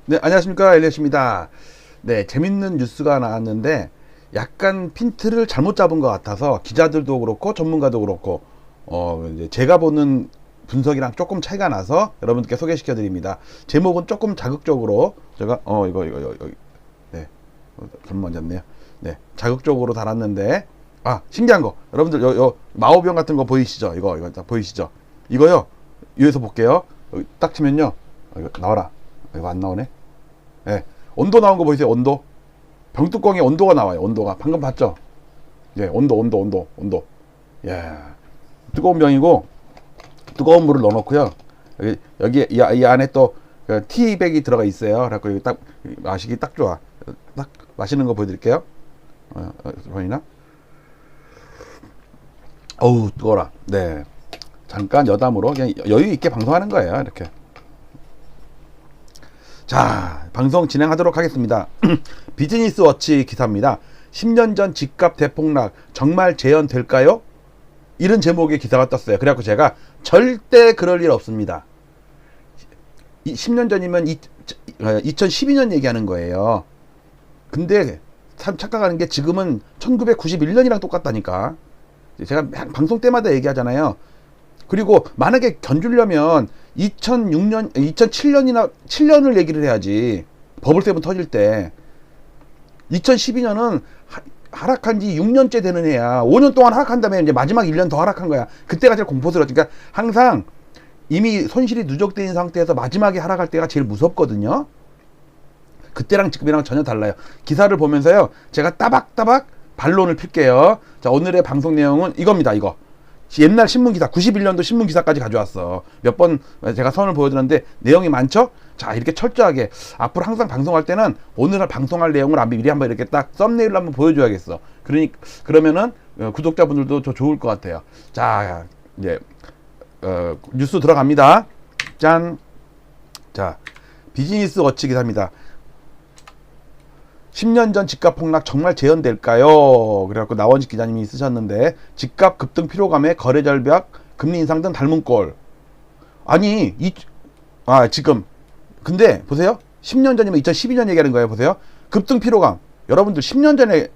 네, 안녕하십니까. 엘리엇입니다. 네, 재밌는 뉴스가 나왔는데 약간 핀트를 잘못 잡은 것 같아서 기자들도 그렇고 전문가도 그렇고 이제 제가 보는 분석이랑 조금 차이가 나서 여러분께 소개시켜 드립니다. 제목은 조금 자극적으로 제가 이거 네, 잘못 만졌네요. 네, 자극적으로 달았는데 신기한 거 여러분들 요 마오병 같은 거 보이시죠? 이거 딱 보이시죠? 이거요. 위에서 볼게요. 여기 딱 치면요. 이거 나와라. 이거 안 나오네. 예, 온도 나온 거 보이세요? 온도. 병뚜껑에 온도가 나와요. 온도가. 방금 봤죠? 예, 온도. 예, 뜨거운 병이고, 뜨거운 물을 넣어놓고요. 여기 이 안에 또 티백이 들어가 있어요. 그래갖고 여기 딱 마시기 딱 좋아. 딱 마시는 거 보여드릴게요. 보이나? 어우, 뜨거워라. 네. 잠깐 여담으로 그냥 여유 있게 방송하는 거예요. 이렇게. 자, 방송 진행하도록 하겠습니다. 비즈니스 워치 기사입니다. 10년 전 집값 대폭락 정말 재현될까요? 이런 제목의 기사가 떴어요. 그래갖고 제가 절대 그럴 일 없습니다. 10년 전이면 2012년 얘기하는 거예요. 근데 참 착각하는 게 지금은 1991년이랑 똑같다니까. 제가 방송 때마다 얘기하잖아요. 그리고 만약에 견주려면 2006년, 7년을 얘기를 해야지. 버블세븐 터질 때. 2012년은 하락한 지 6년째 되는 해야. 5년 동안 하락한 다음에 이제 마지막 1년 더 하락한 거야. 그때가 제일 공포스러워. 그러니까 항상 이미 손실이 누적된 상태에서 마지막에 하락할 때가 제일 무섭거든요. 그때랑 지금이랑 전혀 달라요. 기사를 보면서요. 제가 따박따박 반론을 필게요. 자, 오늘의 방송 내용은 이겁니다. 이거. 옛날 신문기사 91년도 신문기사까지 가져왔어. 몇 번 제가 선을 보여드렸는데 내용이 많죠. 자, 이렇게 철저하게 앞으로 항상 방송할 때는 오늘 방송할 내용을 미리 한번 이렇게 딱 썸네일로 한번 보여줘야겠어. 그러면은 구독자분들도 더 좋을 것 같아요. 자, 이제 뉴스 들어갑니다. 짠. 자, 비즈니스 워치 기사입니다. 10년 전 집값 폭락 정말 재현될까요? 그래갖고 나원식 기자님이 쓰셨는데, 집값 급등 피로감에 거래 절벽, 금리 인상 등 닮은 꼴. 아니, 지금. 근데, 보세요. 10년 전이면 2012년 얘기하는 거예요. 보세요. 급등 피로감. 여러분들 10년 전에,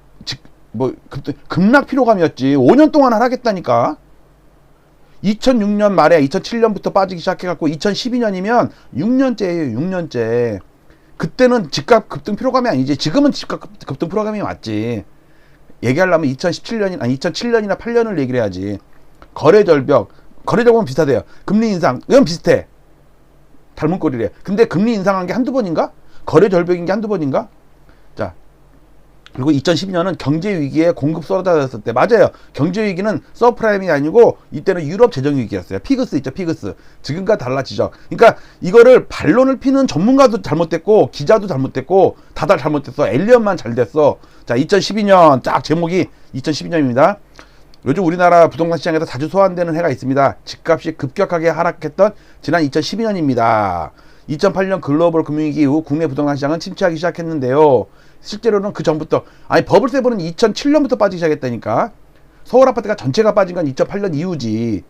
급락 피로감이었지. 5년 동안 하락했다니까. 2006년 말에 2007년부터 빠지기 시작해갖고 2012년이면 6년째예요. 6년째. 그때는 집값 급등 피로감이 아니지. 지금은 집값 급등 피로감이 맞지. 얘기하려면 2007년이나 8년을 얘기를 해야지. 거래 절벽은 비슷하대요. 금리 인상, 이건 비슷해. 닮은 꼴이래. 근데 금리 인상한 게 한두 번인가? 거래 절벽인 게 한두 번인가? 자, 그리고 2012년은 경제 위기에 공급 쏟아졌을 때. 맞아요. 경제 위기는 서프라임이 아니고 이때는 유럽 재정 위기였어요. 피그스 있죠, 피그스. 지금과 달라지죠. 그러니까 이거를 반론을 피는 전문가도 잘못됐고 기자도 잘못됐고 다들 잘못됐어. 엘리엇만 잘 됐어. 자, 2012년 딱 제목이 2012년입니다. 요즘 우리나라 부동산 시장에서 자주 소환되는 해가 있습니다. 집값이 급격하게 하락했던 지난 2012년입니다. 2008년 글로벌 금융위기 이후 국내 부동산 시장은 침체하기 시작했는데요. 실제로는 그 전부터, 버블세븐은 2007년부터 빠지기 시작했다니까. 서울 아파트가 전체가 빠진 건 2008년 이후지.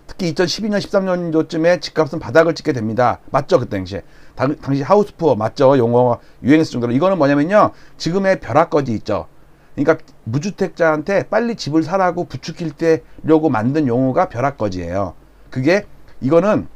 특히 2012년, 13년도쯤에 집값은 바닥을 찍게 됩니다. 맞죠? 그때 당시에. 당시 하우스푸어, 맞죠? 용어가 유행했을 정도로. 이거는 뭐냐면요. 지금의 벼락거지 있죠. 그러니까 무주택자한테 빨리 집을 사라고 부추기려고 만든 용어가 벼락거지예요. 이거는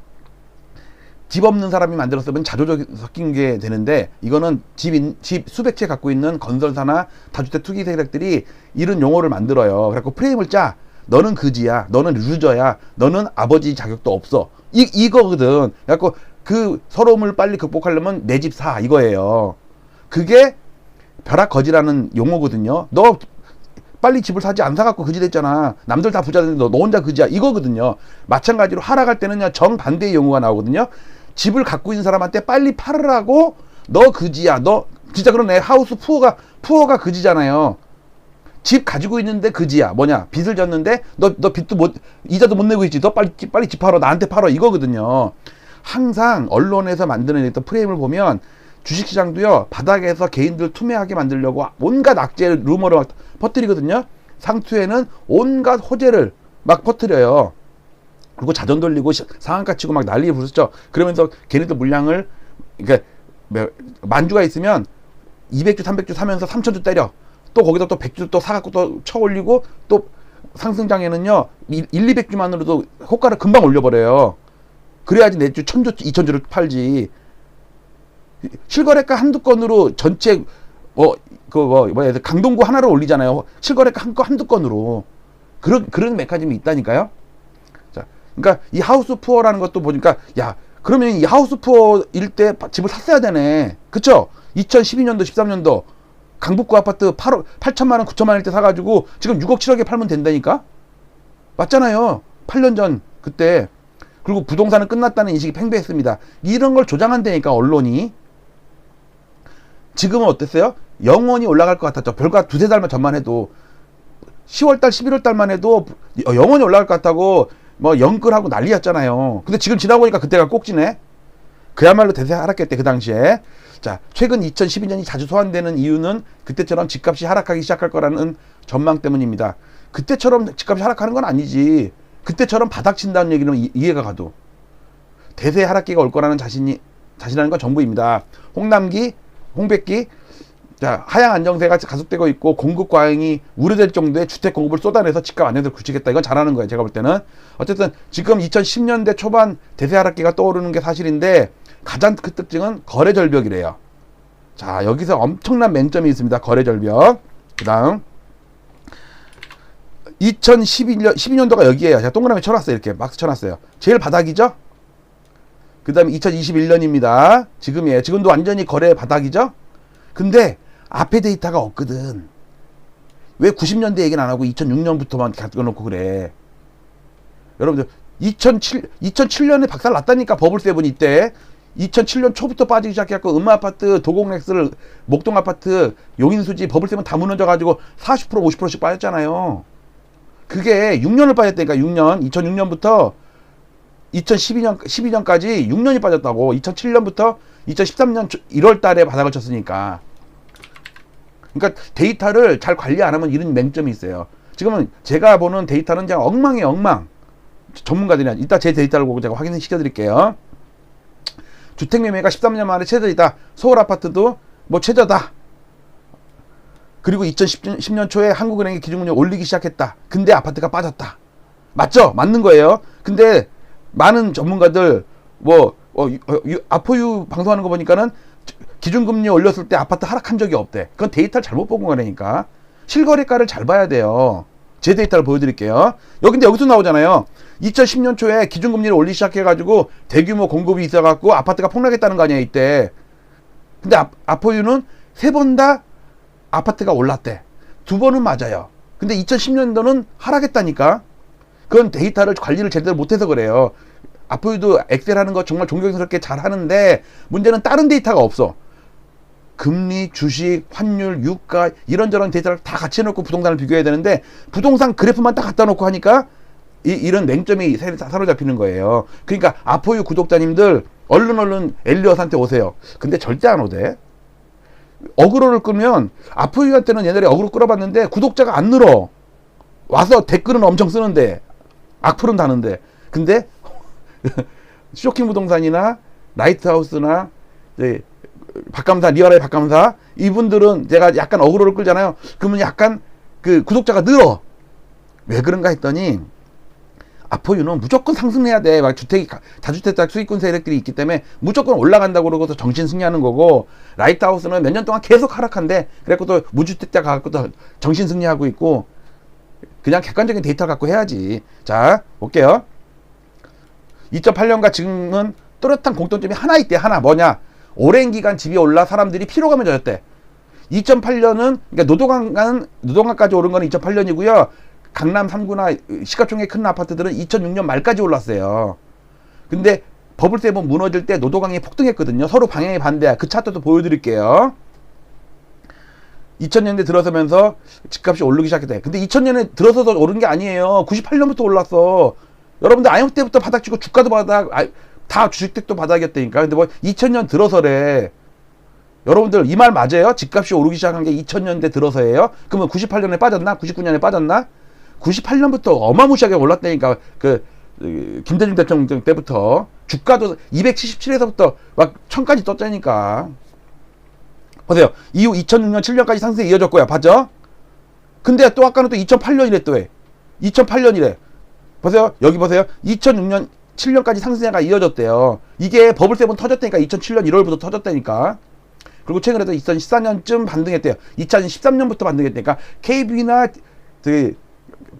집 없는 사람이 만들었으면 자조적이 섞인 게 되는데, 이거는 집 수백 채 갖고 있는 건설사나 다주택 투기 세력들이 이런 용어를 만들어요. 그래갖고 프레임을 짜. 너는 그지야. 너는 루저야. 너는 아버지 자격도 없어. 이거거든. 그래갖고 그 서러움을 빨리 극복하려면 내 집 사. 이거예요. 그게 벼락거지라는 용어거든요. 너 빨리 집을 사지 안 사갖고 그지 됐잖아. 남들 다 부자인데 너 혼자 그지야. 이거거든요. 마찬가지로 하락할 때는요, 정반대의 용어가 나오거든요. 집을 갖고 있는 사람한테 빨리 팔으라고, 너 그지야. 너 진짜 그러네. 하우스 푸어가 그지잖아요. 집 가지고 있는데 그지야. 뭐냐? 빚을 졌는데 너 빚도 이자도 못 내고 있지. 너 빨리 집 팔어. 나한테 팔어. 이거거든요. 항상 언론에서 만드는 어떤 프레임을 보면 주식시장도요, 바닥에서 개인들 투매하게 만들려고 온갖 악재 루머를 막 퍼뜨리거든요. 상투에는 온갖 호재를 막 퍼뜨려요. 그리고 자전 돌리고 상한가 치고 막 난리 부르죠. 그러면서 걔네들 물량을, 그러니까 만주가 있으면 200주, 300주 사면서 3,000주 때려. 또 거기다 또 100주 또 사갖고 또 쳐 올리고 또 상승장에는요 200주만으로도 호가를 금방 올려버려요. 그래야지 내주 1,000주, 2,000주를 팔지. 실거래가 한두 건으로 전체 강동구 하나를 올리잖아요. 실거래가 한두 건으로. 그런 메커니즘이 있다니까요. 자, 그러니까 이 하우스 푸어라는 것도 보니까 야, 그러면 이 하우스 푸어일 때 집을 샀어야 되네. 그쵸? 2012년도, 13년도 강북구 아파트 8천만 원, 9천만 원일 때 사가지고 지금 6억, 7억에 팔면 된다니까? 맞잖아요. 8년 전 그때. 그리고 부동산은 끝났다는 인식이 팽배했습니다. 이런 걸 조장한다니까 언론이. 지금은 어땠어요? 영원히 올라갈 것 같았죠. 별거 두세 달만 전만 해도 10월달, 11월달만 해도 영원히 올라갈 것 같다고 뭐 영끌하고 난리였잖아요. 근데 지금 지나고 보니까 그때가 꼭지네. 그야말로 대세 하락했대 그 당시에. 자, 최근 2012년이 자주 소환되는 이유는 그때처럼 집값이 하락하기 시작할 거라는 전망 때문입니다. 그때처럼 집값이 하락하는 건 아니지. 그때처럼 바닥 친다는 얘기는 이해가 가도. 대세 하락기가 올 거라는 자신하는 건 정부입니다. 홍남기, 홍백기, 자, 하향 안정세가 가속되고 있고 공급 과잉이 우려될 정도의 주택 공급을 쏟아내서 집값 안정세를 굳히겠다. 이건 잘하는 거예요. 제가 볼 때는. 어쨌든 지금 2010년대 초반 대세 하락기가 떠오르는 게 사실인데 가장 큰 특징은 거래 절벽이래요. 자, 여기서 엄청난 맹점이 있습니다. 거래 절벽. 그 다음 12년도가 여기에요. 제가 동그라미 쳐놨어요. 이렇게 막스 쳐놨어요. 제일 바닥이죠. 그 다음에 2021년입니다. 지금이에요. 지금도 완전히 거래 바닥이죠. 근데 앞에 데이터가 없거든. 왜 90년대 얘기는 안 하고 2006년부터만 갖고 놓고 그래. 여러분들 2007년에 박살 났다니까. 버블세븐 이때 2007년 초부터 빠지기 시작해갖고 음마아파트, 도곡렉스, 목동아파트, 용인수지, 버블세븐 다 무너져가지고 40% 50%씩 빠졌잖아요. 그게 6년을 빠졌다니까. 6년 2006년부터 12년까지 6년이 빠졌다고. 2007년부터 2013년 1월 달에 바닥을 쳤으니까. 그러니까 데이터를 잘 관리 안 하면 이런 맹점이 있어요. 지금은 제가 보는 데이터는 그냥 엉망이에요. 엉망. 전문가들이 이따 제 데이터를 보고 제가 확인시켜 드릴게요. 주택 매매가 13년 만에 최저이다. 서울 아파트도 뭐 최저다. 그리고 2010년 초에 한국은행이 기준금리를 올리기 시작했다. 근데 아파트가 빠졌다. 맞죠? 맞는 거예요. 근데 많은 전문가들 아포유 방송하는 거 보니까는 기준금리 올렸을 때 아파트 하락한 적이 없대. 그건 데이터를 잘못 본 거라니까. 실거래가를 잘 봐야 돼요. 제 데이터를 보여드릴게요. 근데 여기서 나오잖아요. 2010년 초에 기준금리를 올리기 시작해가지고 대규모 공급이 있어갖고 아파트가 폭락했다는 거 아니야 이때. 근데 아포유는 3번 다 아파트가 올랐대. 2번은 맞아요. 근데 2010년도는 하락했다니까. 그건 데이터를 관리를 제대로 못해서 그래요. 아포유도 엑셀 하는 거 정말 존경스럽게 잘 하는데 문제는 다른 데이터가 없어. 금리, 주식, 환율, 유가 이런저런 데이터를 다 같이 해놓고 부동산을 비교해야 되는데 부동산 그래프만 딱 갖다 놓고 하니까 이런 맹점이 사로잡히는 거예요. 그러니까 아포유 구독자님들 얼른 엘리엇한테 오세요. 근데 절대 안 오대. 어그로를 끄면 아포유한테는 옛날에 어그로 끌어봤는데 구독자가 안 늘어. 와서 댓글은 엄청 쓰는데 악플은 다는데. 근데 쇼킹 부동산이나 라이트하우스나 박감사, 리얼아이 박감사 이분들은 제가 약간 어그로를 끌잖아요. 그러면 약간 그 구독자가 늘어. 왜 그런가 했더니 아포유는 무조건 상승해야 돼. 막 다주택자 수익군 세력들이 있기 때문에 무조건 올라간다고 그러고서 정신 승리하는 거고, 라이트하우스는 몇 년 동안 계속 하락한데 그래갖고 또 무주택자 갖고 또 정신 승리하고 있고. 그냥 객관적인 데이터 갖고 해야지. 자, 볼게요. 2008년과 지금은 뚜렷한 공통점이 하나 있대. 하나. 뭐냐? 오랜 기간 집이 올라 사람들이 피로감에 젖었대. 2008년은 그러니까 노동강까지 오른 건 2008년이고요. 강남 3구나 시가총액 큰 아파트들은 2006년 말까지 올랐어요. 근데 버블세븐 무너질 때 노도강이 폭등했거든요. 서로 방향이 반대야. 그 차트도 보여드릴게요. 2000년대 들어서면서 집값이 오르기 시작했다. 근데 2000년에 들어서서 오른 게 아니에요. 98년부터 올랐어. 여러분들 IMF 때부터 바닥치고 주가도 바닥, 다 주식택도 바닥이었다니까. 근데 뭐 2000년 들어서래. 여러분들 이 말 맞아요? 집값이 오르기 시작한 게 2000년대 들어서예요? 그러면 98년에 빠졌나? 99년에 빠졌나? 98년부터 어마무시하게 올랐다니까. 김대중 대통령 때부터 주가도 277에서부터 막 1000까지 떴다니까. 보세요. 이후 2006년, 7년까지 상승이 이어졌고요. 봤죠? 근데 또 아까는 또 2008년이래 또 해. 2008년이래. 보세요. 여기 보세요. 2006년, 7년까지 상승세가 이어졌대요. 이게 버블7 터졌다니까. 2007년 1월부터 터졌다니까. 그리고 최근에도 2014년쯤 반등했대요. 2013년부터 반등했다니까. KB나 그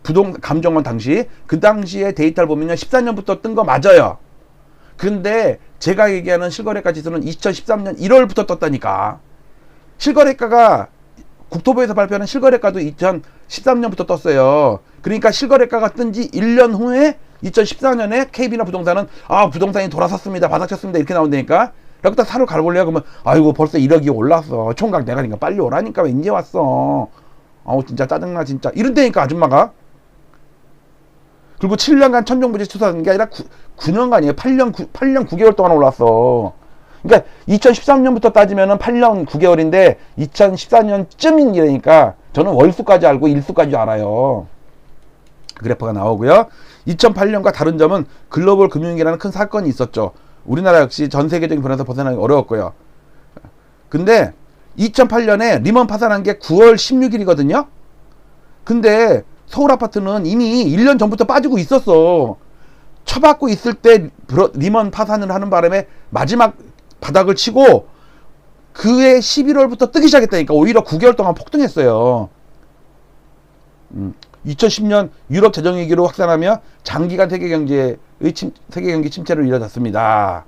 부동 감정원 당시 그 당시에 데이터를 보면요 14년부터 뜬 거 맞아요. 근데 제가 얘기하는 실거래가 지수는 2013년 1월부터 떴다니까. 실거래가가 국토부에서 발표하는 실거래가도 2013년부터 떴어요. 그러니까 실거래가가 뜬 지 1년 후에 2014년에 KB나 부동산은 부동산이 돌아섰습니다. 바닥쳤습니다. 이렇게 나온다니까. 그래서 딱 사러 가볼래요? 그러면 아이고 벌써 1억이 올랐어. 총각 내가니까 빨리 오라니까 왜 이제 왔어. 진짜 짜증나 진짜. 이런다니까 아줌마가. 그리고 7년간 천정부지 투자한 게 아니라 9년간이에요. 8년 9개월 동안 올랐어. 그러니까 2013년부터 따지면은 8년 9개월인데 2014년쯤이니까 저는 월수까지 알고 일수까지 알아요. 그래프가 나오고요. 2008년과 다른 점은 글로벌 금융위기라는 큰 사건이 있었죠. 우리나라 역시 전 세계적인 변화에서 벗어나기 어려웠고요. 근데 2008년에 리먼 파산한 게 9월 16일이거든요. 근데 서울 아파트는 이미 1년 전부터 빠지고 있었어. 쳐받고 있을 때 리먼 파산을 하는 바람에 마지막 바닥을 치고 그해 11월부터 뜨기 시작했다니까. 오히려 9개월 동안 폭등했어요. 2010년 유럽 재정위기로 확산하며 장기간 세계경기 침체로 이어졌습니다.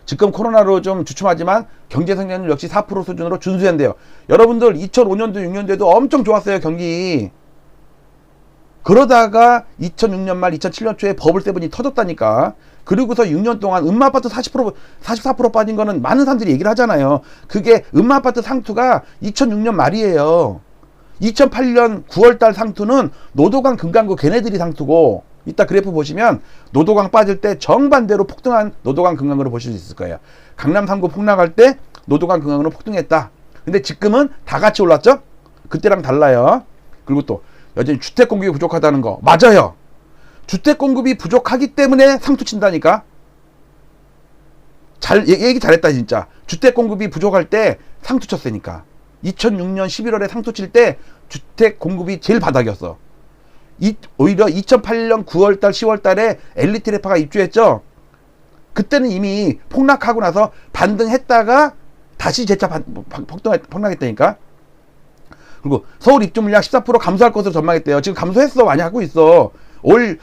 지금 코로나로 좀 주춤하지만 경제 성장률 역시 4% 수준으로 준수한대요. 여러분들 2005년도 6년도에도 엄청 좋았어요. 경기. 그러다가 2006년 말 2007년 초에 버블7이 터졌다니까. 그리고서 6년 동안 음마아파트 44% 빠진 거는 많은 사람들이 얘기를 하잖아요. 그게 음마아파트 상투가 2006년 말이에요. 2008년 9월달 상투는 노도강 금강구 걔네들이 상투고, 이따 그래프 보시면 노도강 빠질 때 정반대로 폭등한 노도강 금강구를 보실 수 있을 거예요. 강남 3구 폭락할 때 노도강 금강구는 폭등했다. 근데 지금은 다 같이 올랐죠? 그때랑 달라요. 그리고 또 여전히 주택 공급이 부족하다는 거 맞아요. 주택 공급이 부족하기 때문에 상투 친다니까. 얘기 잘했다 진짜. 주택 공급이 부족할 때 상투 쳤으니까. 2006년 11월에 상투 칠 때 주택 공급이 제일 바닥이었어. 오히려 2008년 9월달 10월달에 엘리트레파가 입주했죠. 그때는 이미 폭락하고 나서 반등했다가 다시 재차 폭락했다니까. 그리고 서울 입주 물량 14% 감소할 것으로 전망했대요. 지금 감소했어. 많이 하고 있어. 올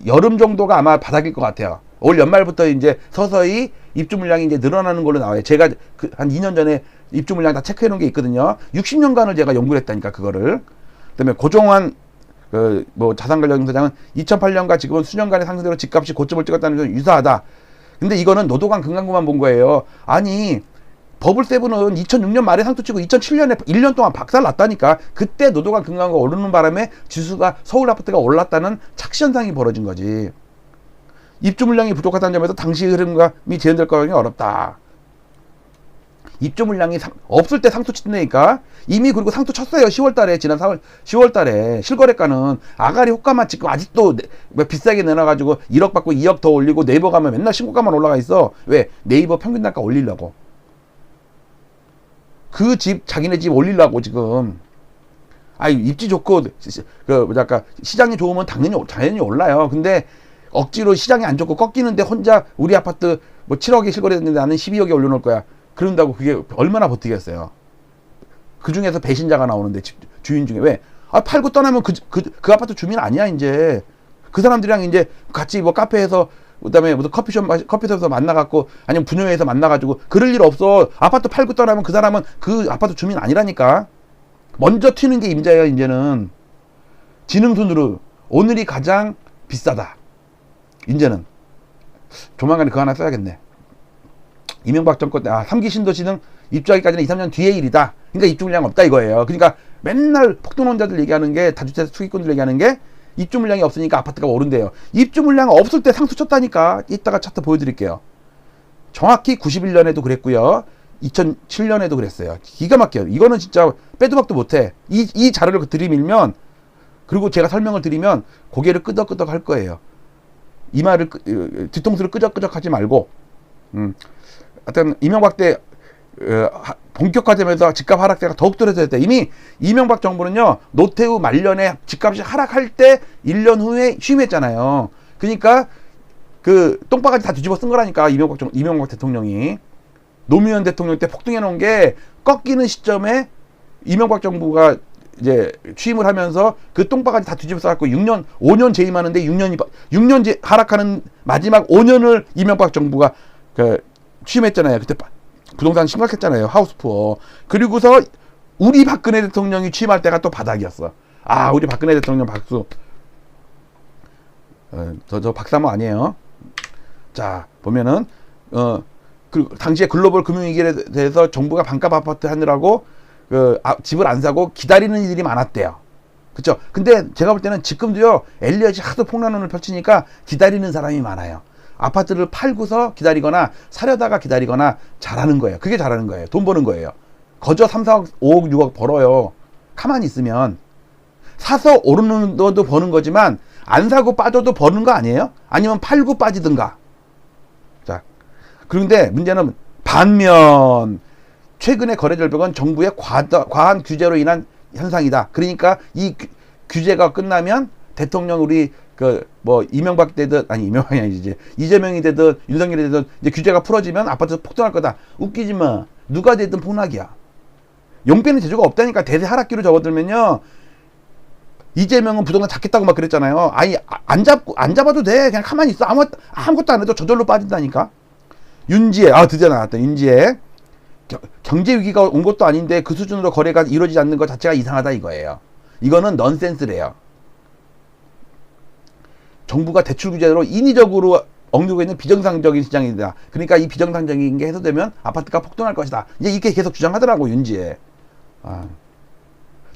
여름 정도가 아마 바닥일 것 같아요. 올 연말부터 이제 서서히 입주 물량이 이제 늘어나는 걸로 나와요. 제가 한 2년 전에 입주 물량 다 체크해 놓은 게 있거든요. 60년간을 제가 연구를 했다니까, 그거를. 그다음에 고종환 자산관리사장은 2008년과 지금은 수년간의 상승대로 집값이 고점을 찍었다는 건 유사하다. 근데 이거는 노도강 금강구만 본 거예요. 아니, 버블7은 2006년 말에 상투 치고 2007년에 1년 동안 박살 났다니까. 그때 노도강 금강구가 오르는 바람에 지수가, 서울 아파트가 올랐다는 착시현상이 벌어진 거지. 입주 물량이 부족하다는 점에서 당시 흐름감이 재현될 거라기 어렵다. 입주 물량이 없을 때 상투 친다니까. 이미 그리고 상투 쳤어요. 10월달에, 지난 4월 10월달에 실거래가는 아가리 호가만 지금 아직도 비싸게 내놔가지고 1억 받고 2억 더 올리고, 네이버 가면 맨날 신고가만 올라가 있어. 왜? 네이버 평균 단가 올리려고. 그 집, 자기네 집 올리려고 지금. 입지 좋고 시장이 좋으면 당연히 올라요. 근데 억지로 시장이 안 좋고 꺾이는데 혼자 우리 아파트 7억에 실거래했는데 나는 12억에 올려놓을 거야. 그런다고 그게 얼마나 버티겠어요. 그 중에서 배신자가 나오는데, 주인 중에. 왜? 팔고 떠나면 그 아파트 주민 아니야, 이제. 그 사람들이랑 이제 같이 카페에서, 그 다음에 무슨 커피숍에서 만나갖고, 아니면 분유회에서 만나가지고, 그럴 일 없어. 아파트 팔고 떠나면 그 사람은 그 아파트 주민 아니라니까. 먼저 튀는 게 임자예요, 이제는. 지능순으로. 오늘이 가장 비싸다. 이제는. 조만간에 그거 하나 써야겠네. 이명박 정권 때 3기 신도시는 입주하기까지는 2, 3년 뒤의 일이다. 그러니까 입주 물량 없다 이거예요. 그러니까 맨날 폭등론자들 얘기하는 게, 다주택 투기꾼들 얘기하는 게, 입주 물량이 없으니까 아파트가 오른대요. 입주 물량 없을 때 상투 쳤다니까. 이따가 차트 보여드릴게요. 정확히 91년에도 그랬고요. 2007년에도 그랬어요. 기가 막혀요. 이거는 진짜 빼도 박도 못해. 이 자료를 들이밀면, 그리고 제가 설명을 드리면 고개를 끄덕끄덕 할 거예요. 이마를, 뒤통수를 끄적끄적 하지 말고. 하여튼 이명박 때 본격화되면서 집값 하락세가 더욱 뚜렷해졌대. 이미 이명박 정부는요, 노태우 말년에 집값이 하락할 때 1년 후에 취임했잖아요. 그러니까 그 똥바가지 다 뒤집어 쓴 거라니까. 이명박 대통령이 노무현 대통령 때 폭등해 놓은 게 꺾이는 시점에 이명박 정부가 이제 취임을 하면서 그 똥바가지 다 뒤집어 써갖고 5년 재임하는데 6년 하락하는 마지막 5년을 이명박 정부가 취임했잖아요. 그때 부동산 심각했잖아요. 하우스푸어. 그리고서 우리 박근혜 대통령이 취임할 때가 또 바닥이었어. 아, 우리 박근혜 대통령 박수. 저 박사모 아니에요. 자, 보면은 그 당시에 글로벌 금융위기에 대해서 정부가 반값 아파트 하느라고 집을 안 사고 기다리는 이들이 많았대요. 그쵸? 근데 제가 볼 때는 지금도요, 엘리엇이 하도 폭락론을 펼치니까 기다리는 사람이 많아요. 아파트를 팔고서 기다리거나 사려다가 기다리거나 잘하는 거예요. 그게 잘하는 거예요. 돈 버는 거예요. 거저 3, 4억, 5억, 6억 벌어요. 가만히 있으면. 사서 오르는 것도 버는 거지만 안 사고 빠져도 버는 거 아니에요? 아니면 팔고 빠지든가. 자, 그런데 문제는 반면 최근의 거래 절벽은 정부의 과한 규제로 인한 현상이다. 그러니까 이 규제가 끝나면 대통령 우리 이명박 되든, 아니 이명박이 아니지, 이재명이 되든 윤석열이 되든 이제 규제가 풀어지면 아파트 폭등할 거다. 웃기지 마. 누가 되든 폭락이야. 용빼는 재주가 없다니까. 대세 하락기로 접어들면요, 이재명은 부동산 잡겠다고 막 그랬잖아요. 아니, 안 잡아도 돼. 그냥 가만히 있어. 아무것도 안 해도 저절로 빠진다니까. 윤지혜, 드디어 나왔다. 윤지혜. 경제 위기가 온 것도 아닌데 그 수준으로 거래가 이루어지지 않는 것 자체가 이상하다 이거예요. 이거는 넌센스래요. 정부가 대출 규제로 인위적으로 억누르고 있는 비정상적인 시장이다. 그러니까 이 비정상적인 게 해소되면 아파트가 폭등할 것이다. 이제 이렇게 계속 주장하더라고, 윤지혜.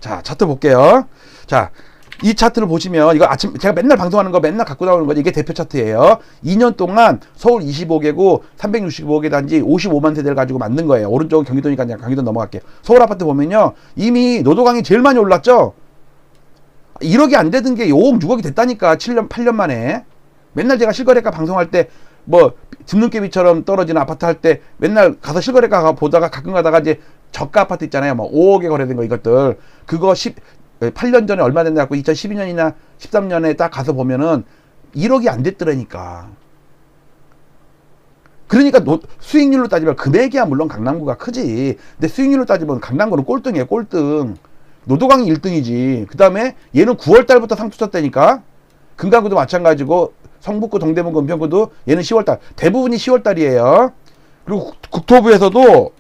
자, 차트 볼게요. 자, 이 차트를 보시면, 이거 제가 맨날 방송하는 거 맨날 갖고 나오는 거죠. 이게 대표 차트예요. 2년 동안 서울 25개구 365개 단지 55만 세대를 가지고 만든 거예요. 오른쪽은 경기도니까 그냥 경기도 넘어갈게요. 서울 아파트 보면요, 이미 노도강이 제일 많이 올랐죠. 1억이 안 되던 게 5억, 6억이 됐다니까. 7년, 8년 만에. 맨날 제가 실거래가 방송할 때, 집눈깨비처럼 떨어지는 아파트 할 때 맨날 가서 실거래가 보다가 가끔 가다가 이제 저가 아파트 있잖아요. 5억에 거래된 거 이것들. 그거 8년 전에 얼마 됐나 갖고 2012년이나 13년에 딱 가서 보면은 1억이 안 됐더라니까. 그러니까 수익률로 따지면 금액이야 물론 강남구가 크지. 근데 수익률로 따지면 강남구는 꼴등이에요. 꼴등. 노도강이 1등이지. 그 다음에 얘는 9월달부터 상투 쳤다니까. 금강구도 마찬가지고 성북구, 동대문구, 은평구도 얘는 10월달. 대부분이 10월달이에요. 그리고 국토부에서도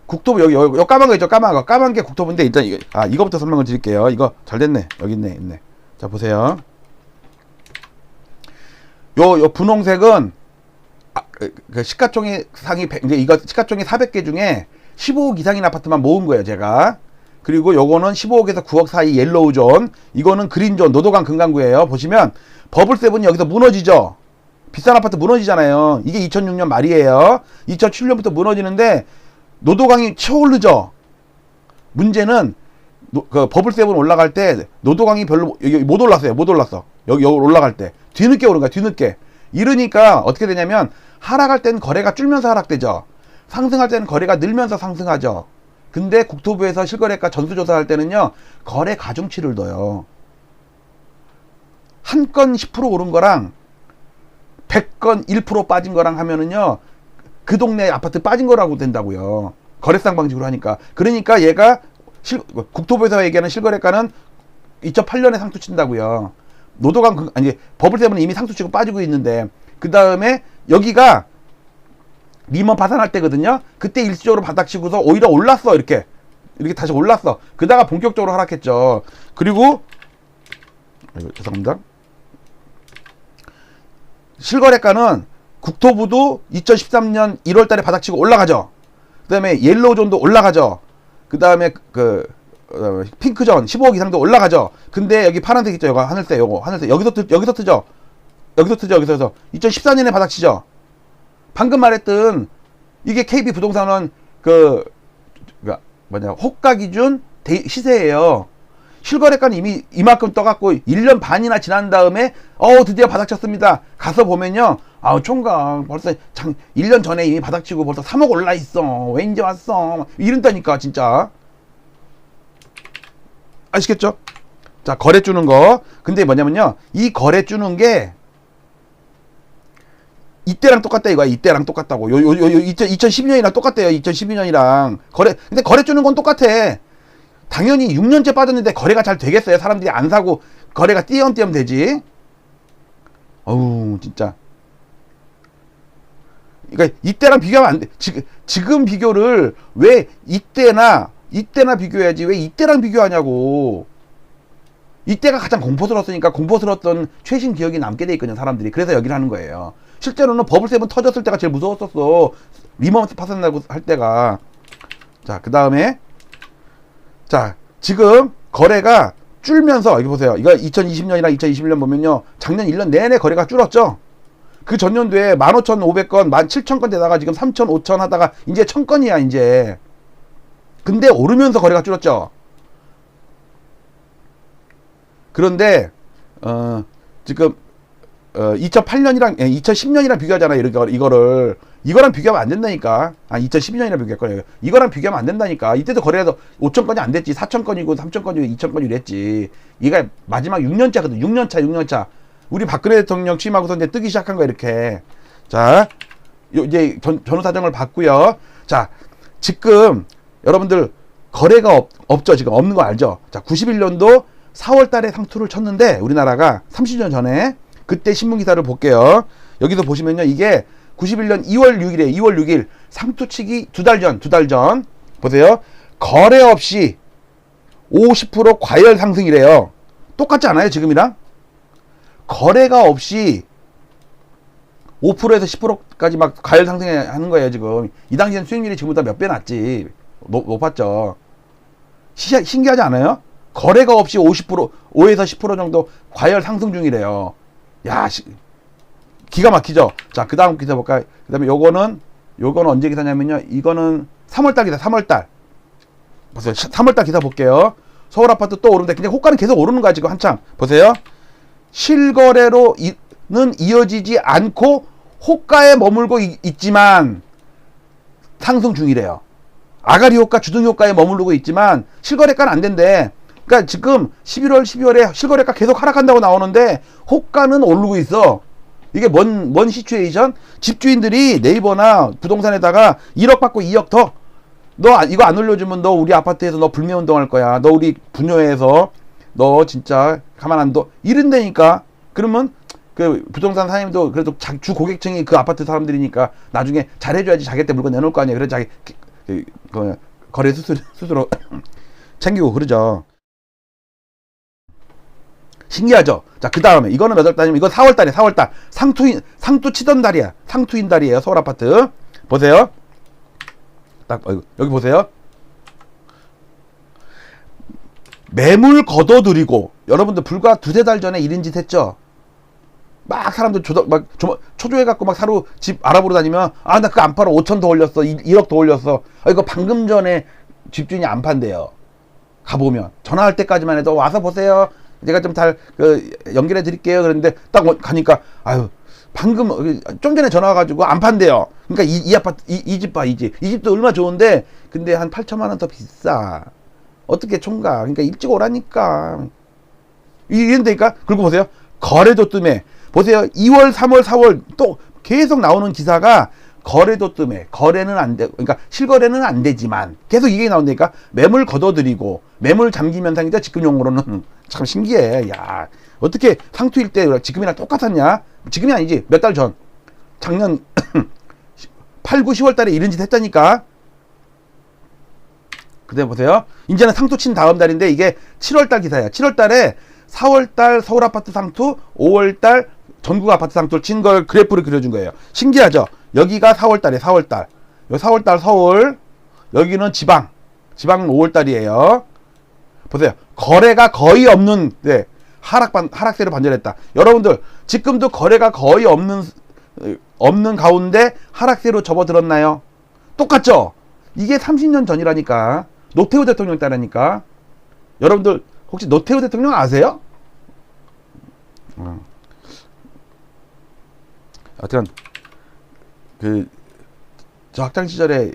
국토부 여기 까만 거 있죠. 까만 게 국토부인데 일단 이거부터 설명을 드릴게요. 이거 잘 됐네. 여기 있네. 자, 보세요. 요 분홍색은 그 시가총액 상이 이제 이거 시가총액 400개 중에 15억 이상인 아파트만 모은 거예요, 제가. 그리고 요거는 15억에서 9억 사이 옐로우 존, 이거는 그린 존, 노도강 금강구예요. 보시면 버블세븐이 여기서 무너지죠. 비싼 아파트 무너지잖아요. 이게 2006년 말이에요. 2007년부터 무너지는데 노도강이 쳐오르죠. 문제는 그 버블세븐 올라갈 때 노도강이 별로 여기 못 올랐어요. 여기 올라갈 때 뒤늦게 오른 거야. 뒤늦게. 이러니까 어떻게 되냐면 하락할 땐 거래가 줄면서 하락되죠. 상승할 때는 거래가 늘면서 상승하죠. 근데 국토부에서 실거래가 전수조사할 때는요, 거래 가중치를 둬요. 한 건 10% 오른 거랑 100건 1% 빠진 거랑 하면은요, 그 동네 아파트 빠진 거라고 된다고요. 거래상 방식으로 하니까. 그러니까 얘가 국토부에서 얘기하는 실거래가는 2008년에 상투 친다고요. 노도강 버블세븐은 이미 상투 치고 빠지고 있는데, 그 다음에 여기가 리먼 파산할 때거든요. 그때 일시적으로 바닥치고서 오히려 올랐어. 이렇게 다시 올랐어. 그다가 본격적으로 하락했죠. 그리고 죄송합니다. 실거래가는 국토부도 2013년 1월 달에 바닥치고 올라가죠. 그 다음에 옐로우존도 올라가죠. 그 다음에 핑크존 15억 이상도 올라가죠. 근데 여기 파란색 있죠. 이거 하늘색, 하늘색. 여기서 트죠. 여기서 2014년에 바닥치죠. 방금 말했던 이게 KB 부동산은 호가 기준 시세예요. 실거래가는 이미 이만큼 떠갖고 1년 반이나 지난 다음에 드디어 바닥쳤습니다. 가서 보면요, 아우 총각 벌써 1년 전에 이미 바닥치고 벌써 3억 올라 있어. 왜 이제 왔어? 이런다니까 진짜. 아시겠죠? 자, 거래 주는 거. 근데 뭐냐면요, 이 거래 주는 게 이때랑 똑같다 이거야. 이때랑 똑같다고. 2012년이랑 똑같대요. 2012년이랑 근데 거래 주는 건 똑같아. 당연히 6년째 빠졌는데 거래가 잘 되겠어요? 사람들이 안 사고 거래가 띄엄띄엄 되지. 어우 진짜. 그러니까 이때랑 비교하면 안 돼. 지금 비교를 왜 이때나 비교해야지 왜 이때랑 비교하냐고. 이때가 가장 공포스러웠으니까 공포스러웠던 최신 기억이 남게 돼 있거든요, 사람들이. 그래서 여기를 하는 거예요. 실제로는 버블7 터졌을 때가 제일 무서웠었어. 리먼 파산나고 할 때가. 자, 그 다음에 자, 지금 거래가 줄면서 여기 보세요. 이거 2020년이랑 2021년 보면요, 작년 1년 내내 거래가 줄었죠. 그 전년도에 15,500건, 17,000건 되다가 지금 3,000, 5,000 하다가 이제 1,000건이야 이제. 근데 오르면서 거래가 줄었죠. 그런데 지금 2008년이랑 2010년이랑 비교하잖아요. 이거랑 비교하면 안 된다니까. 2012년이랑 비교할 거예요. 이거랑 비교하면 안 된다니까. 이때도 거래해도 5,000건이 안 됐지. 4,000건이고 3,000건이고 2,000건이고 이랬지. 이게 마지막 6년차거든. 6년차. 우리 박근혜 대통령 취임하고서 이제 뜨기 시작한 거야, 이렇게. 자, 이제 전후 사정을 봤고요. 자, 지금 여러분들 거래가 없죠. 지금 없는 거 알죠? 자, 91년도 4월 달에 상투를 쳤는데 우리나라가 30년 전에 그때 신문 기사를 볼게요. 여기서 보시면요, 이게 91년 2월 6일에 2월 6일 상투치기 두 달 전 보세요. 거래 없이 50% 과열 상승이래요. 똑같지 않아요, 지금이랑? 거래가 없이 5%에서 10%까지 막 과열 상승하는 거예요, 지금. 이 당시엔 수익률이 지금보다 몇 배 낮지. 높았죠. 신기하지 않아요? 거래가 없이 50%, 5에서 10% 정도 과열 상승 중이래요. 야, 기가 막히죠? 자, 그 다음 기사 볼까요? 그 다음에 요거는 언제 기사냐면요, 이거는 3월달 기사, 3월달. 보세요. 3월달 기사 볼게요. 서울 아파트 또 오르는데, 그냥 호가는 계속 오르는 거야, 지금 한참. 보세요. 실거래로는 이어지지 않고 호가에 머물고 있지만 상승 중이래요. 아가리 효과, 주등 효과에 머무르고 있지만 실거래가는 안 된대. 그러니까 지금 11월, 12월에 실거래가 계속 하락한다고 나오는데 호가는 오르고 있어. 이게 뭔 시츄에이션? 집주인들이 네이버나 부동산에다가 1억 받고 2억 더, 너 이거 안 올려주면 너 우리 아파트에서 너 불매운동할 거야. 너 우리 분여해서 너 진짜 가만 안 둬. 이런다니까. 그러면 그 부동산 사장님도 그래도 주 고객층이 그 아파트 사람들이니까 나중에 잘해줘야지 자기한테 물건 내놓을 거 아니에요. 그래서 자기 거래 스스로 챙기고 그러죠. 신기하죠? 자, 그 다음에 이거는 몇 월 달이냐면 이거 4월달이에요. 4월달 상투 치던 달이야. 상투인 달이에요. 서울 아파트 보세요. 딱 여기 보세요. 매물 걷어들이고, 여러분들 불과 두세 달 전에 이런 짓 했죠. 막 사람들 초조해갖고 막 사러 집 알아보러 다니면, 나 그거 안 팔아. 5천 더 올렸어. 1억 더 올렸어. 이거 방금 전에 집주인이 안 판대요. 가보면 전화할 때까지만 해도 와서 보세요. 제가 좀 연결해 드릴게요. 그런데 딱 가니까, 방금 좀 전에 전화 와가지고 안 판대요. 그러니까 이 아파트, 이 집 봐, 이 집도 얼마 좋은데 근데 한 8천만 원 더 비싸. 어떻게 총각? 그러니까 일찍 오라니까. 이런다니까. 그리고 보세요. 거래도 뜸해. 보세요. 2월, 3월, 4월 또 계속 나오는 기사가 거래도 뜸해. 거래는 안 돼. 그러니까 실거래는 안 되지만 계속 이게 나온다니까. 매물 걷어들이고 매물 잠김 현상이죠. 지금 용어로는. 참 신기해. 야, 어떻게 상투일 때 지금이랑 똑같았냐? 지금이 아니지. 몇 달 전. 작년 8, 9, 10월 달에 이런 짓 했다니까. 그때 보세요. 이제는 상투 친 다음 달인데 이게 7월달 기사야. 7월달에 4월달 서울 아파트 상투, 5월달 전국 아파트 상투를 친 걸 그래프를 그려준 거예요. 신기하죠? 여기가 4월달이에요. 4월달. 여기 4월달 서울, 여기는 지방 5월달이에요. 보세요. 거래가 거의 없는, 하락세로 반전했다. 여러분들 지금도 거래가 거의 없는 가운데 하락세로 접어들었나요? 똑같죠? 이게 30년 전이라니까. 노태우 대통령 때라니까. 여러분들 혹시 노태우 대통령 아세요? 하여튼 저 학창 시절에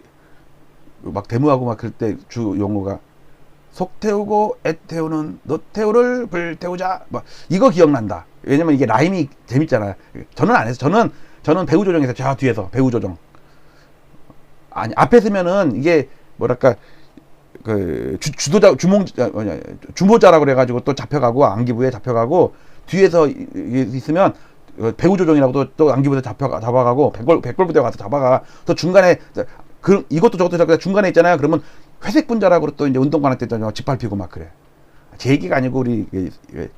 막 데모하고 막 그럴 때 주 용어가 속 태우고 애 태우는 너 태우를 불 태우자 막 이거 기억난다. 왜냐면 이게 라임이 재밌잖아요. 저는 안 해서 저는 배우 조정에서 저 뒤에서 배우 조정. 아니 앞에 쓰면은 이게 뭐랄까 주도자 주모자라고 그래가지고 또 잡혀가고 안기부에 잡혀가고 뒤에서 있으면 배우 조정이라고 또 안기부에 잡아가고 백골 부대 가서 잡아가 또 중간에 이것도 저것도 중간에 있잖아요. 그러면 회색 분자라고 또 이제 운동관한테 짓밟히고 막 그래. 제 얘기가 아니고 우리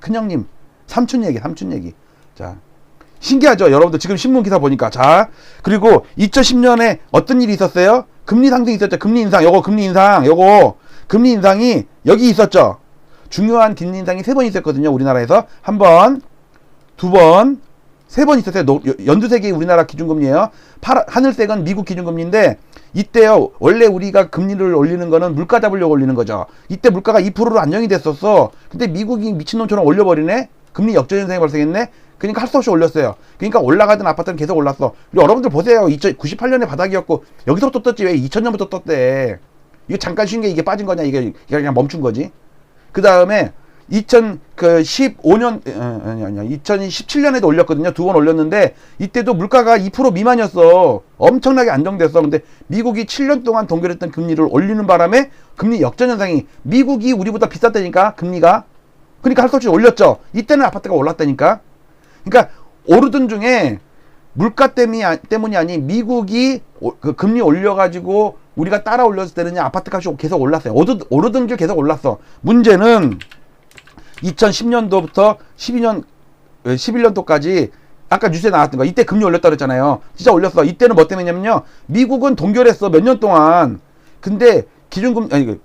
큰형님 삼촌 얘기. 자, 신기하죠? 여러분들 지금 신문 기사 보니까. 자, 그리고 2010년에 어떤 일이 있었어요? 금리 상승이 있었죠. 금리 인상. 금리 인상이 여기 있었죠. 중요한 금리 인상이 3번 있었거든요. 우리나라에서. 1번, 2번, 3번 있었어요. 연두색이 우리나라 기준금리예요. 하늘색은 미국 기준금리인데 이때요. 원래 우리가 금리를 올리는 거는 물가 잡으려고 올리는 거죠. 이때 물가가 2%로 안정이 됐었어. 근데 미국이 미친놈처럼 올려버리네. 금리 역전 현상이 발생했네. 그러니까 할 수 없이 올렸어요. 그러니까 올라가던 아파트는 계속 올랐어. 여러분들 보세요. 98년에 바닥이었고 여기서부터 떴지. 왜 2000년부터 떴대. 이거 잠깐 쉰 게 이게 빠진 거냐. 이게 그냥 멈춘 거지. 그 다음에 2015년 아니야 2017년에도 올렸거든요. 2번 올렸는데 이때도 물가가 2% 미만이었어. 엄청나게 안정됐어. 근데 미국이 7년 동안 동결했던 금리를 올리는 바람에 금리 역전 현상이 미국이 우리보다 비쌌다니까 금리가. 그러니까 할 수 없이 올렸죠. 이때는 아파트가 올랐다니까. 그러니까 오르던 중에 물가 때문이 아닌 미국이 그 금리 올려가지고 우리가 따라 올렸을 때는 아파트 값이 계속 올랐어요. 오르던 줄 계속 올랐어. 문제는 2010년도부터 11년도까지 아까 뉴스에 나왔던 거 이때 금리 올렸다 그랬잖아요. 진짜 올렸어. 이때는 뭐 때문이냐면요. 미국은 동결했어. 몇 년 동안. 근데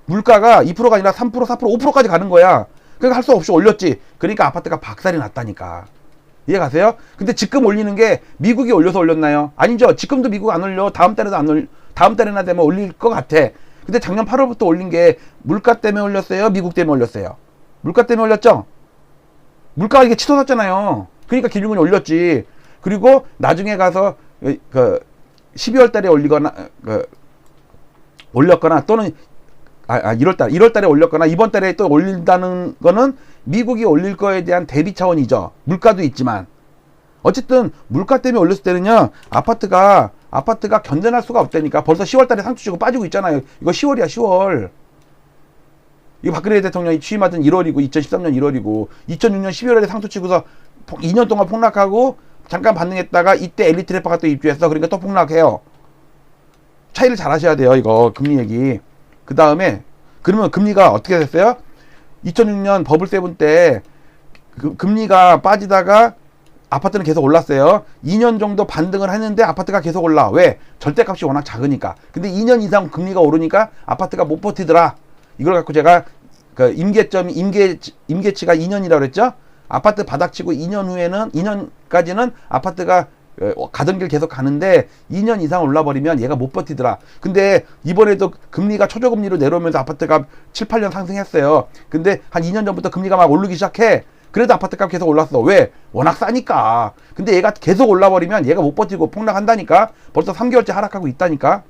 물가가 2%가 아니라 3%, 4%, 5%까지 가는 거야. 그러니까 할 수 없이 올렸지. 그러니까 아파트가 박살이 났다니까. 이해 가세요? 근데 지금 올리는 게 미국이 올려서 올렸나요? 아니죠. 지금도 미국 안 올려. 다음 달에나 되면 올릴 것 같아. 근데 작년 8월부터 올린 게 물가 때문에 올렸어요? 미국 때문에 올렸어요? 물가 때문에 올렸죠? 물가가 이게 치솟았잖아요. 그러니까 기준금리 올렸지. 그리고 나중에 가서 12월 달에 올렸거나 또는 1월 달에 올렸거나 이번 달에 또 올린다는 거는 미국이 올릴 거에 대한 대비 차원이죠. 물가도 있지만. 어쨌든 물가 때문에 올렸을 때는요. 아파트가 견뎌낼 수가 없다니까. 벌써 10월 달에 상투 치고 빠지고 있잖아요. 이거 10월이야 10월. 이거 박근혜 대통령이 취임하던 1월이고 2013년 1월이고 2006년 12월에 상투 치고서 2년 동안 폭락하고 잠깐 반등했다가 이때 엘리트 래퍼가 또 입주했어. 그러니까 또 폭락해요. 차이를 잘 하셔야 돼요. 이거 금리 얘기. 그 다음에 그러면 금리가 어떻게 됐어요? 2006년 버블 세븐 때 금리가 빠지다가 아파트는 계속 올랐어요. 2년 정도 반등을 했는데 아파트가 계속 올라. 왜? 절대값이 워낙 작으니까. 근데 2년 이상 금리가 오르니까 아파트가 못 버티더라. 이걸 갖고 제가 임계치가 2년이라고 그랬죠? 아파트 바닥치고 2년까지는 아파트가 가던 길 계속 가는데 2년 이상 올라버리면 얘가 못 버티더라. 근데 이번에도 금리가 초저금리로 내려오면서 아파트가 7, 8년 상승했어요. 근데 한 2년 전부터 금리가 막 오르기 시작해. 그래도 아파트값 계속 올랐어. 왜? 워낙 싸니까. 근데 얘가 계속 올라버리면 얘가 못 버티고 폭락한다니까. 벌써 3개월째 하락하고 있다니까.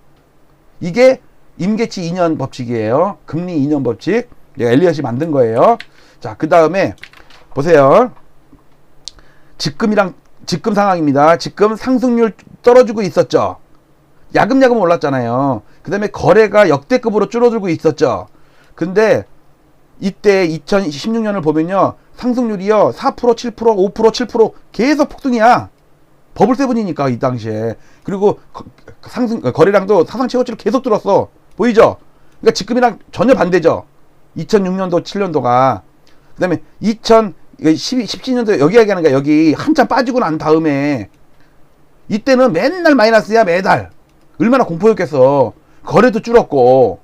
이게 임계치 2년 법칙이에요. 금리 2년 법칙. 엘리엇이 만든 거예요. 자, 그 다음에 보세요. 지금 상황입니다. 지금 상승률 떨어지고 있었죠. 야금야금 올랐잖아요. 그 다음에 거래가 역대급으로 줄어들고 있었죠. 근데 이때 2016년을 보면요. 상승률이요. 4%, 7%, 5%, 7% 계속 폭등이야. 버블 세븐이니까 이 당시에. 그리고 거래량도 사상 최고치를 계속 뚫었어. 보이죠? 그러니까 지금이랑 전혀 반대죠. 2006년도, 7년도가. 그 다음에 17년도 여기 얘기하는 거야. 여기 한참 빠지고 난 다음에 이때는 맨날 마이너스야. 매달. 얼마나 공포였겠어. 거래도 줄었고.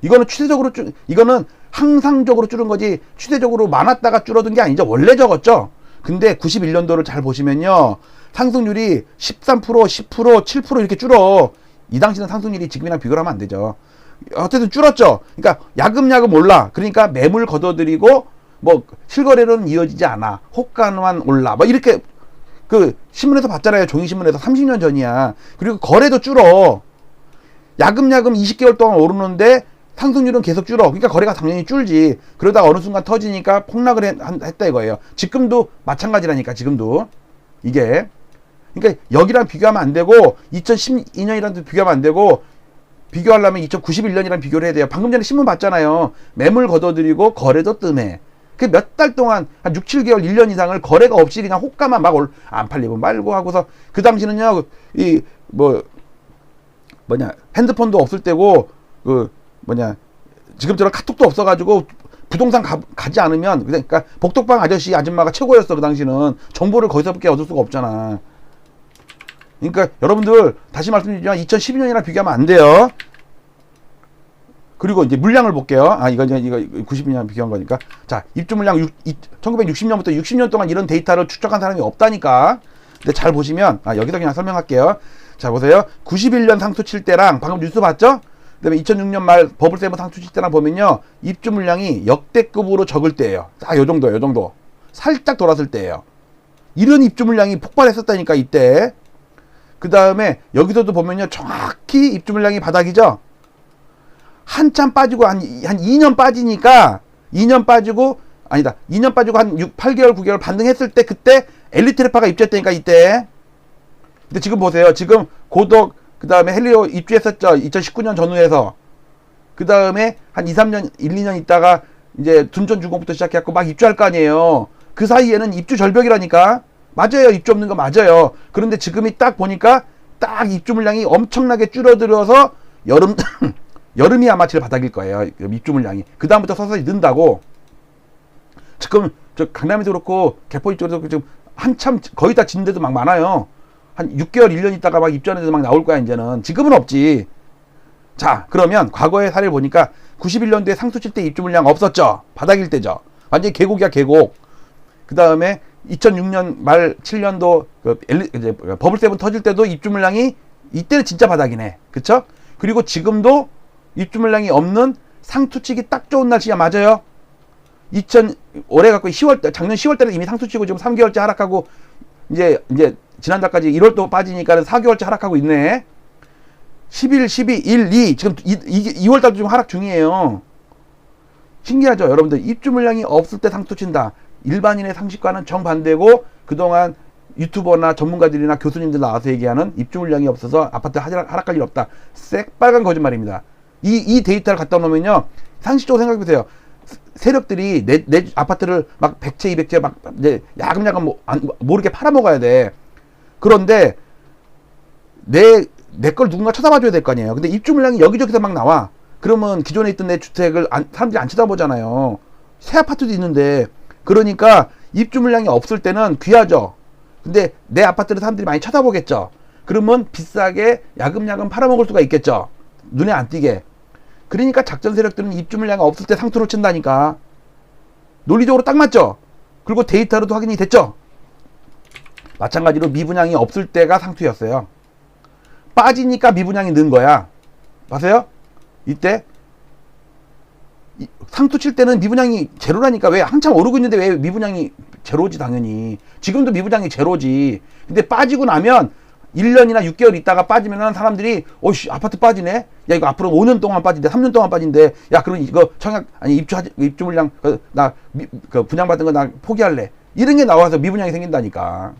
이거는 항상적으로 줄은 거지 추세적으로 많았다가 줄어든 게 아니죠. 원래 적었죠. 근데 91년도를 잘 보시면요. 상승률이 13%, 10%, 7% 이렇게 줄어. 이 당시는 상승률이 지금이랑 비교를 하면 안 되죠. 어쨌든 줄었죠. 그러니까 야금야금 올라. 그러니까 매물 걷어들이고 뭐 실거래로는 이어지지 않아. 호가만 올라. 뭐 이렇게 그 신문에서 봤잖아요. 종이신문에서 30년 전이야. 그리고 거래도 줄어. 야금야금 20개월 동안 오르는데 상승률은 계속 줄어. 그러니까 거래가 당연히 줄지. 그러다가 어느 순간 터지니까 폭락을 했다 이거예요. 지금도 마찬가지라니까. 지금도 이게 그러니까 여기랑 비교하면 안 되고 2012년이랑 비교하면 안 되고 비교하려면 2091년이랑 비교를 해야 돼요. 방금 전에 신문 봤잖아요. 매물 걷어들이고 거래도 뜸해. 그 몇 달 동안 한 6, 7개월, 1년 이상을 거래가 없이 그냥 호가만 막 안 팔리고 말고 하고서 그 당시는요. 이 핸드폰도 없을 때고 지금처럼 카톡도 없어가지고 부동산 가지 않으면 그러니까 복덕방 아저씨 아줌마가 최고였어. 그 당시는 정보를 거기서밖에 얻을 수가 없잖아. 그러니까 여러분들 다시 말씀드리지만 2012년이랑 비교하면 안 돼요. 그리고 이제 물량을 볼게요. 이거 92년 비교한 거니까. 자, 입주 물량 1960년부터 60년 동안 이런 데이터를 축적한 사람이 없다니까. 근데 잘 보시면 여기서 그냥 설명할게요. 자, 보세요. 91년 상투 칠 때랑 방금 뉴스 봤죠? 그다음에 2006년 말 버블세븐 상투 칠 때랑 보면요. 입주 물량이 역대급으로 적을 때예요. 딱 요 정도. 살짝 돌았을 때예요. 이런 입주 물량이 폭발했었다니까 이때. 그 다음에 여기서도 보면요. 정확히 입주 물량이 바닥이죠? 한참 빠지고 한 2년 빠지니까 2년 빠지고 한 8개월 9개월 반등했을 때 그때 엘리트레파가 입주했다니까 이때. 근데 지금 보세요. 지금 고덕 그 다음에 헬리오 입주했었죠. 2019년 전후에서. 그 다음에 한 2, 3년 1, 2년 있다가 이제 둔전 주공부터 시작해갖고 막 입주할 거 아니에요. 그 사이에는 입주 절벽이라니까. 맞아요. 입주 없는 거 맞아요. 그런데 지금이 딱 보니까 딱 입주 물량이 엄청나게 줄어들어서 여름이 아마 제일 바닥일 거예요. 입주 물량이. 그 다음부터 서서히 는다고. 지금 저 강남에도 그렇고 개포 이쪽에도 지금 한참 거의 다 진 데도 막 많아요. 한 6개월 1년 있다가 막 입주하는 데도 막 나올 거야 이제는. 지금은 없지. 자, 그러면 과거의 사례를 보니까 91년도에 상투 칠 때 입주 물량 없었죠. 바닥일 때죠. 완전히 계곡이야 계곡. 그 다음에 2006년 말 7년도 이제 버블세븐 터질 때도 입주 물량이 이때는 진짜 바닥이네. 그쵸? 그리고 지금도 입주 물량이 없는 상투 치기 딱 좋은 날씨야. 맞아요. 올해 갖고 작년 10월 달에 이미 상투 치고 지금 3개월째 하락하고 이제 지난달까지 1월도 빠지니까 4개월째 하락하고 있네. 11, 12, 1, 2 지금 2월 달도 지금 하락 중이에요. 신기하죠? 여러분들 입주 물량이 없을 때 상투 친다. 일반인의 상식과는 정반대고 그동안 유튜버나 전문가들이나 교수님들 나와서 얘기하는 입주 물량이 없어서 아파트 하락할 일 없다. 새빨간 거짓말입니다. 이 데이터를 갖다 놓으면요. 상식적으로 생각해보세요. 세력들이 내 아파트를 막 100채, 200채 막 이제 야금야금 모르게 팔아먹어야 돼. 그런데 내 걸 누군가 쳐다봐줘야 될 거 아니에요. 근데 입주 물량이 여기저기서 막 나와. 그러면 기존에 있던 내 주택을 사람들이 안 쳐다보잖아요. 새 아파트도 있는데. 그러니까 입주 물량이 없을 때는 귀하죠. 근데 내 아파트를 사람들이 많이 쳐다보겠죠. 그러면 비싸게 야금야금 팔아먹을 수가 있겠죠. 눈에 안 띄게. 그러니까 작전 세력들은 입주 물량이 없을 때 상투로 친다니까. 논리적으로 딱 맞죠. 그리고 데이터로도 확인이 됐죠. 마찬가지로 미분양이 없을 때가 상투였어요. 빠지니까 미분양이 는 거야. 맞아요? 이때 상투 칠 때는 미분양이 제로라니까. 왜 한참 오르고 있는데 왜 미분양이 제로지? 당연히 지금도 미분양이 제로지. 근데 빠지고 나면 1년이나 6개월 있다가 빠지면은 사람들이 어이씨 아파트 빠지네. 야 이거 앞으로 5년 동안 빠진대. 3년 동안 빠진대. 야 그럼 이거 입주 물량 분양받은 거 나 포기할래. 이런 게 나와서 미분양이 생긴다니까.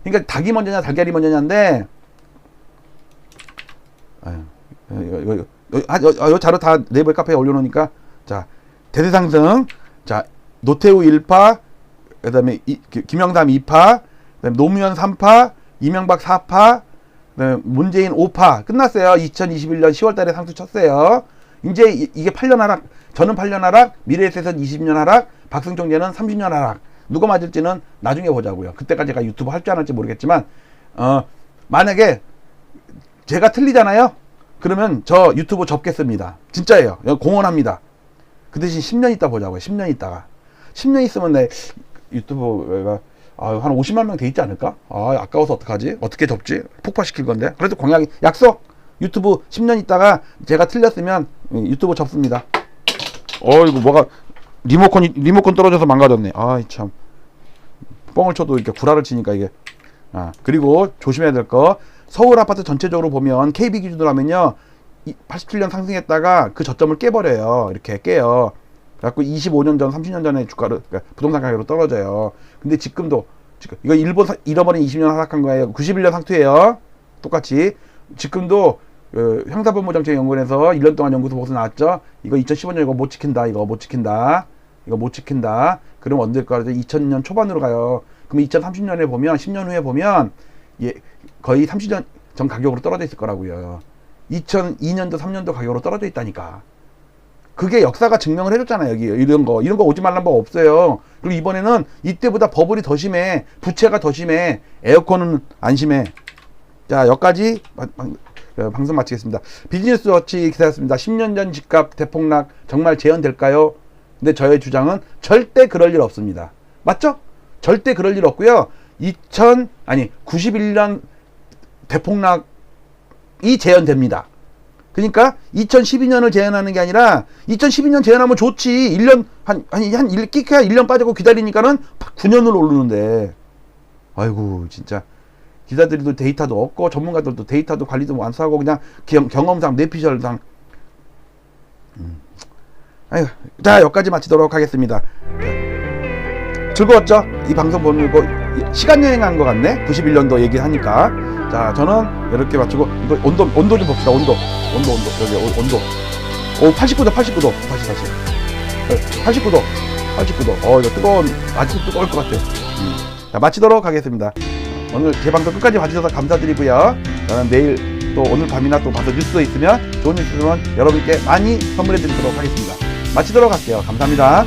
그러니까 닭이 먼저냐 달걀이 먼저냐인데. 요 자료 다 네이버 카페에 올려놓으니까. 자, 대대상승. 자, 노태우 1파, 그 다음에 김영삼 2파, 그 다음에 노무현 3파, 이명박 4파, 그다음에 문재인 5파. 끝났어요. 2021년 10월 달에 상투 쳤어요. 이제 이게 8년 하락, 저는 8년 하락, 미래에셋은 20년 하락, 박승종재는 30년 하락. 누가 맞을지는 나중에 보자고요. 그때까지 제가 유튜브 할 줄 안 할지 모르겠지만, 만약에 제가 틀리잖아요? 그러면 저 유튜브 접겠습니다. 진짜예요. 공언합니다. 그 대신 10년 있다 보자고요. 10년 있다가. 10년 있으면 내 유튜브가 한 50만 명 돼 있지 않을까? 아까워서 어떡하지? 어떻게 접지? 폭파시킬 건데. 그래도 공약이 약속! 유튜브 10년 있다가 제가 틀렸으면 유튜브 접습니다. 이거 뭐가 리모컨 떨어져서 망가졌네. 참. 뻥을 쳐도 이렇게 구라를 치니까 이게. 그리고 조심해야 될 거, 서울 아파트 전체적으로 보면 KB 기준으로 하면요, 87년 상승했다가 그 저점을 깨버려요. 이렇게 깨요. 그래갖고 25년 전, 30년 전에 주가를, 그러니까 부동산 가격으로 떨어져요. 근데 지금도, 이거 일본 잃어버린 20년 하락한 거예요. 91년 상투예요. 똑같이. 지금도 형사법무정책연구원에서 1년 동안 연구소 보고서 나왔죠. 이거 2015년 이거 못 지킨다. 이거 못 지킨다. 이거 못 지킨다. 그럼 언제 될까? 2000년 초반으로 가요. 그럼 2030년에 보면, 10년 후에 보면, 거의 30년 전 가격으로 떨어져 있을 거라고요. 2002년도, 3년도 가격으로 떨어져 있다니까. 그게 역사가 증명을 해줬잖아요. 여기 이런 거 오지 말란 법 없어요. 그리고 이번에는 이때보다 버블이 더 심해, 부채가 더 심해, 에어컨은 안 심해. 자, 여기까지 방송 마치겠습니다. 비즈니스워치 기사였습니다. 10년 전 집값 대폭락 정말 재현될까요? 근데 저의 주장은 절대 그럴 일 없습니다. 맞죠? 절대 그럴 일 없고요. 91년 대폭락이 재현됩니다. 그러니까 2012년을 재현하는 게 아니라 2012년 재현하면 좋지. 1년 끼케야 1년 빠지고 기다리니까는 9년으로 오르는데. 아이고 진짜 기자들도 데이터도 없고 전문가들도 데이터도 관리도 완수하고 그냥 경험상 뇌피셜상. 아이고, 자 여기까지 마치도록 하겠습니다. 즐거웠죠? 이 방송 보고 시간 여행한 것 같네. 91년도 얘기하니까. 자, 저는 이렇게 마치고 이거 온도 좀 봅시다. 온도 여기 온도. 오, 89도. 다시 89도. 이거 아직도 뜨거울 것 같아. 자, 마치도록 하겠습니다. 오늘 제 방송 끝까지 봐주셔서 감사드리고요. 저는 내일 또 오늘 밤이나 또 봐서 뉴스가 있으면, 좋은 뉴스 있으면 여러분께 많이 선물해 드리도록 하겠습니다. 마치도록 할게요. 감사합니다.